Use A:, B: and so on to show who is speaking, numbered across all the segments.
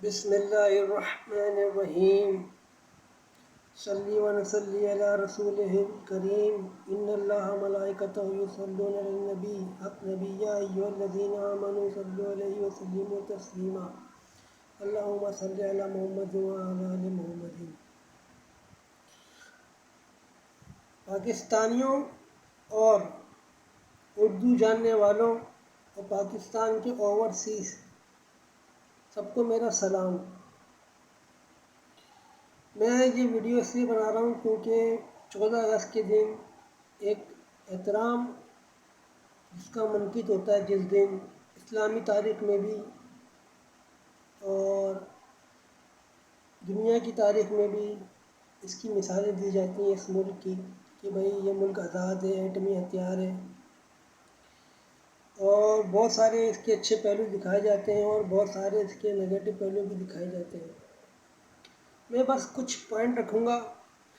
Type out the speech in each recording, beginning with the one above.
A: बिस्मिल्लाहिर्रहमानिर्रहीम। सल्ली व नसल्ली अला रसूलिहिल करीम। इन्नल्लाह व मलाइकतहु युसल्लूना अलन नबी नबी या अय्युहल्लज़ीना आमनू सल्लु अलैहि व सल्लिमू तस्लीमा। अल्लाहुम्मा सल्लि अला मुहम्मद व अला आलि मुहम्मद। पाकिस्तानियों और उर्दू जानने वालों और पाकिस्तान के ओवरसीज़ सबको मेरा सलाम। मैं ये वीडियो इसलिए बना रहा हूँ क्योंकि 14 अगस्त के दिन एक एहतराम जिसका मुनक़िद होता है, जिस दिन इस्लामी तारीख़ में भी और दुनिया की तारीख़ में भी इसकी मिसालें दी जाती हैं इस मुल्क की कि भाई ये मुल्क आज़ाद है, एटमी हथियार है, और बहुत सारे इसके अच्छे पहलू दिखाए जाते हैं और बहुत सारे इसके नेगेटिव पहलू भी दिखाए जाते हैं। मैं बस कुछ पॉइंट रखूँगा,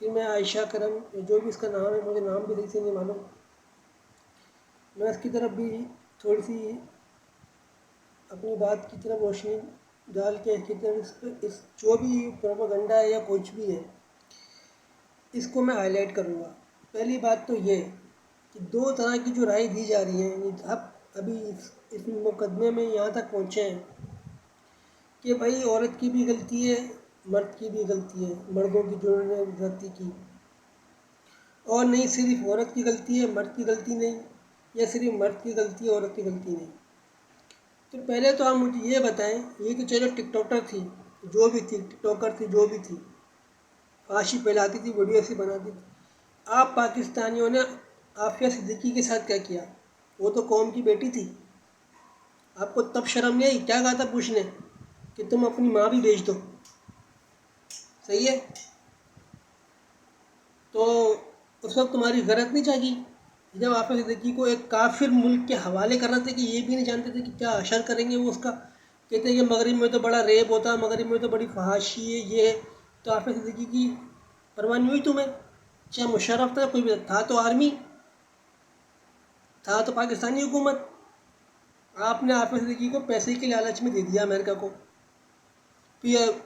A: फिर मैं आयशा करम जो भी इसका नाम है, मुझे नाम भी सही से नहीं मालूम, मैं इसकी तरफ भी थोड़ी सी अपनी बात की तरफ रोशनी डाल के इसकी तरफ इस जो भी प्रोपेगेंडा है या कुछ भी है इसको मैं हाईलाइट करूँगा। पहली बात तो ये कि दो तरह की जो राय दी जा रही है, अब अभी इस मुकदमे में यहाँ तक पहुँचे हैं कि भाई औरत की भी गलती है, मर्द की भी गलती है, मर्दों की जिन्होंने गलती की, और नहीं सिर्फ औरत की गलती है मर्द की गलती नहीं, या सिर्फ मर्द की गलती है औरत की गलती नहीं। तो पहले तो आप मुझे ये बताएं, ये तो चलो टिकटॉकर थी, जो भी थी टिकटॉकर थी, जो भी थी, फाशी फैलाती थी, वीडियो ऐसी बनाती थी, आप पाकिस्तानियों ने आफिया सिद्दीकी के साथ क्या किया? वो तो कौम की बेटी थी, आपको तब शर्म नहीं आई? क्या कहा था बुश ने कि तुम अपनी माँ भी बेच दो, सही है? तो उस वक्त तुम्हारी गलत नहीं जागी जब आफिया सिद्दीकी को एक काफिर मुल्क के हवाले कर रहे थे कि ये भी नहीं जानते थे कि क्या अशर करेंगे वो उसका, कहते हैं कि मगरिब में तो बड़ा रेप होता है, मगरिब में तो बड़ी फहाशी है, ये है। तो आफिया सिद्दीकी की परवाह नहीं हुई तुम्हें? चाहे मुशर्रफ था, कोई भी था, तो आर्मी था, तो पाकिस्तानी हुकूमत, आपने आफिया सिद्दीकी को पैसे के लालच में दे दिया अमेरिका को, फिर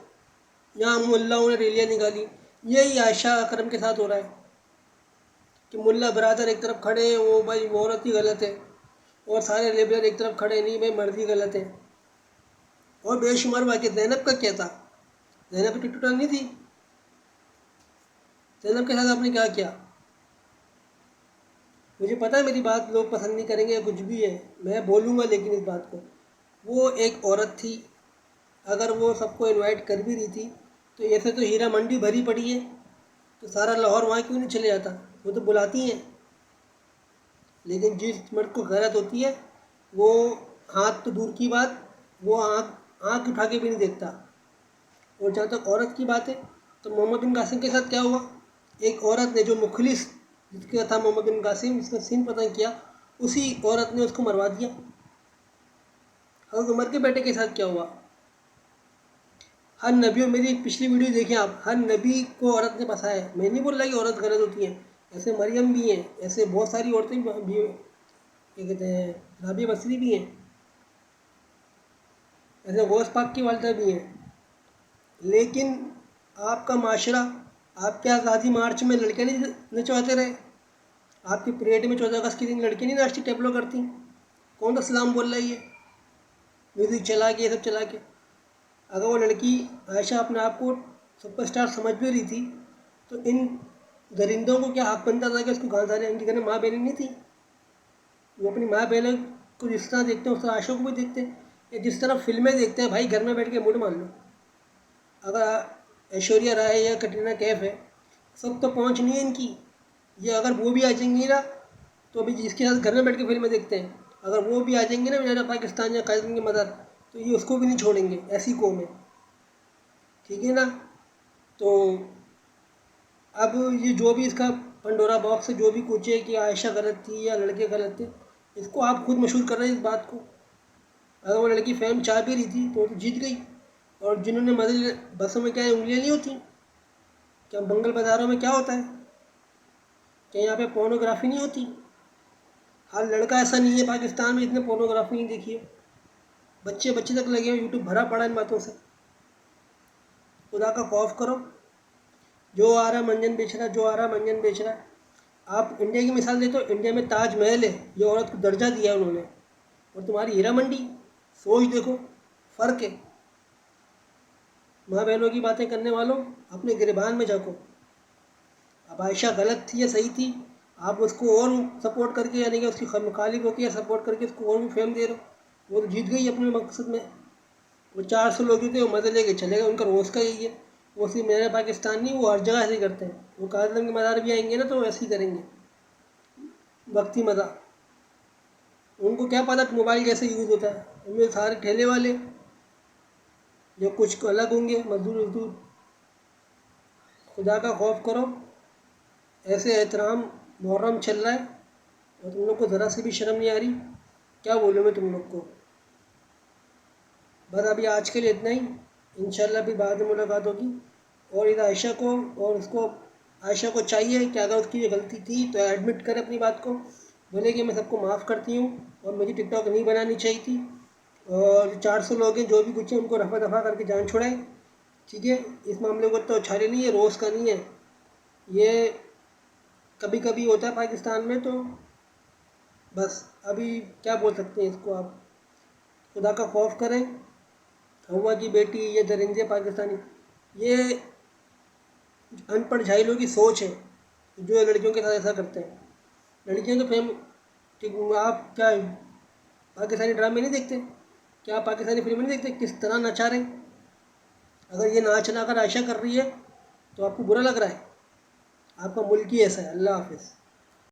A: यहाँ मुल्लाओं ने रैलियाँ निकाली। यही आयशा करम के साथ हो रहा है कि मुल्ला बरादर एक तरफ खड़े हैं, वो भाई वो औरत ही गलत है, और सारे लेबर एक तरफ खड़े नहीं, भाई मर्द ही गलत है। और बेशुमार वाक़े ज़ैनब का क्या था? ज़ैनब की टुटा नहीं थी? ज़ैनब के साथ आपने क्या किया? मुझे पता है मेरी बात लोग पसंद नहीं करेंगे या कुछ भी है, मैं बोलूँगा, लेकिन इस बात को, वो एक औरत थी, अगर वो सबको इनवाइट कर भी रही थी तो ऐसे तो हीरा मंडी भरी पड़ी है, तो सारा लाहौर वहाँ क्यों नहीं चले जाता? वो तो बुलाती हैं, लेकिन जिस मर्द को गलत होती है वो हाथ तो दूर की बात, वो आँख उठा के भी नहीं देखता। और जहाँ तक औरत की बात है तो मोहम्मद बिन कासिम के साथ क्या हुआ? एक औरत ने, जो मुखलिस जिसका था मोहम्मद बिन कासिम, जिसने सीन पता किया, उसी औरत ने उसको मरवा दिया। हज़रत उमर के बेटे के साथ क्या हुआ? हर नबी, मेरी पिछली वीडियो देखें आप, हर नबी को औरत ने बसाया है। मैं नहीं बोल रहा कि औरत गलत होती है, ऐसे मरियम भी हैं, ऐसे बहुत सारी औरतें भी, क्या कहते हैं, राबिया बसरी भी हैं, ऐसे गौस पाक की वालिदा भी हैं। लेकिन आपका माशरा, आपके आज़ादी मार्च में लड़कियाँ नहीं नचवाते रहे? आपकी परेड में 14 अगस्त के दिन लड़कियाँ नहीं नाचती, टेबलो करती? कौन सा सलाम बोल रहा है? ये म्यूज़िक चला के, ये सब चला के। अगर वो लड़की आयशा अपने आप को सुपरस्टार समझ भी रही थी तो इन दरिंदों को क्या हक बनता था कि उसको गांव जाने? इनकी घर में माँ बहनें नहीं थी? वो अपनी माँ बहनों को जिस तरह देखते हैं उस तरह आयशा को भी देखते हैं, या जिस तरह फिल्में देखते हैं, भाई घर में बैठ के मूड मान लो, अगर ऐश्वर्या राय या कटरीना कैफ है, सब तो पहुँच नहीं है इनकी, ये अगर वो भी आ जाएंगी ना, तो अभी जिसके साथ घर में बैठ के फिल्में देखते हैं, अगर वो भी आ जाएंगे ना मेरा पाकिस्तान या कायदे की मदद, तो ये उसको भी नहीं छोड़ेंगे, ऐसी कौम है, ठीक है ना? तो अब ये जो भी इसका पंडोरा बॉक्स है, जो भी कुछ है कि आयशा गलत थी या लड़के गलत थे, इसको आप खुद मशहूर कर रहे हैं इस बात को। अगर वो लड़की फेम चाह भी रही थी तो जीत गई। और जिन्होंने मदद, बसों में क्या उंगलियाँ नहीं होती? क्या बंगल बाज़ारों में क्या होता है? क्या यहाँ पे पोर्नोग्राफी नहीं होती? हर लड़का ऐसा नहीं है पाकिस्तान में, इतने पोर्नोग्राफी नहीं देखी है, बच्चे बच्चे तक लगे हैं, यूट्यूब भरा पड़ा इन बातों से। खुदा का खौफ करो। जो आ रहा मंजन बेच रहा है, जो आ रहा मंजन बेच रहा है। आप इंडिया की मिसाल देते हो, इंडिया में ताजमहल है, ये औरत को दर्जा दिया उन्होंने, और तुम्हारी हीरा मंडी। सोच देखो, फ़र्क है। माँ बहनों की बातें करने वालों, अपने गिरबान में झाँको। अब आयशा गलत थी या सही थी, आप उसको और सपोर्ट करके, यानी कि उसकी मुखालिफ होकर या सपोर्ट करके उसको और भी फेम दे रहे हो। वो तो जीत गई अपने मकसद में। वो 400 लोग थे, वो मज़े लेके चले गए, उनका रोज़ का यही है। वो सिर्फ मेरा पाकिस्तान नहीं, वो हर जगह ऐसे ही करते हैं। वो काज़म के मज़ार भी आएंगे ना, तो वैसे ही करेंगे, वक्ती मज़ा। उनको क्या पता कि मोबाइल कैसे यूज़ होता है। उनमें सारे ठेले वाले जो कुछ अलग होंगे, मजदूर वजदूर। खुदा का खौफ करो। ऐसे एहतराम मुहर्रम चल रहा है और तुम लोग को ज़रा सी भी शर्म नहीं आ रही। क्या बोलूँ मैं तुम लोग को। बस अभी आज के लिए इतना ही। इंशाल्लाह भी बाद में मुलाकात होगी। और इधर आयशा को, और उसको, आयशा को चाहिए कि अगर उसकी ये गलती थी तो एडमिट करे अपनी बात को, बोले कि मैं सबको माफ़ करती हूँ और मुझे टिकटॉक नहीं बनानी चाहिए थी। और 400 लोग हैं जो भी कुछ है, उनको रफा दफा करके जान छुड़ाए। ठीक है, इस मामले को तो छाले नहीं है, रोज़ का नहीं है ये, कभी कभी होता है पाकिस्तान में। तो बस अभी क्या बोल सकते हैं इसको आप। खुदा का खौफ करें। हवा की बेटी, ये दरिंदे पाकिस्तानी, ये अनपढ़ जाहिलों की सोच है जो लड़कियों के साथ ऐसा करते हैं। लड़कियां तो फेम, ठीक, आप क्या पाकिस्तानी ड्रामे नहीं देखते? क्या आप पाकिस्तानी फिल्म नहीं देखते किस तरह नचा रहे हैं? अगर ये नाच ना कर आयशा कर रही है तो आपको बुरा लग रहा है। आपका मुल्क ही ऐसा है। अल्लाह हाफिज़।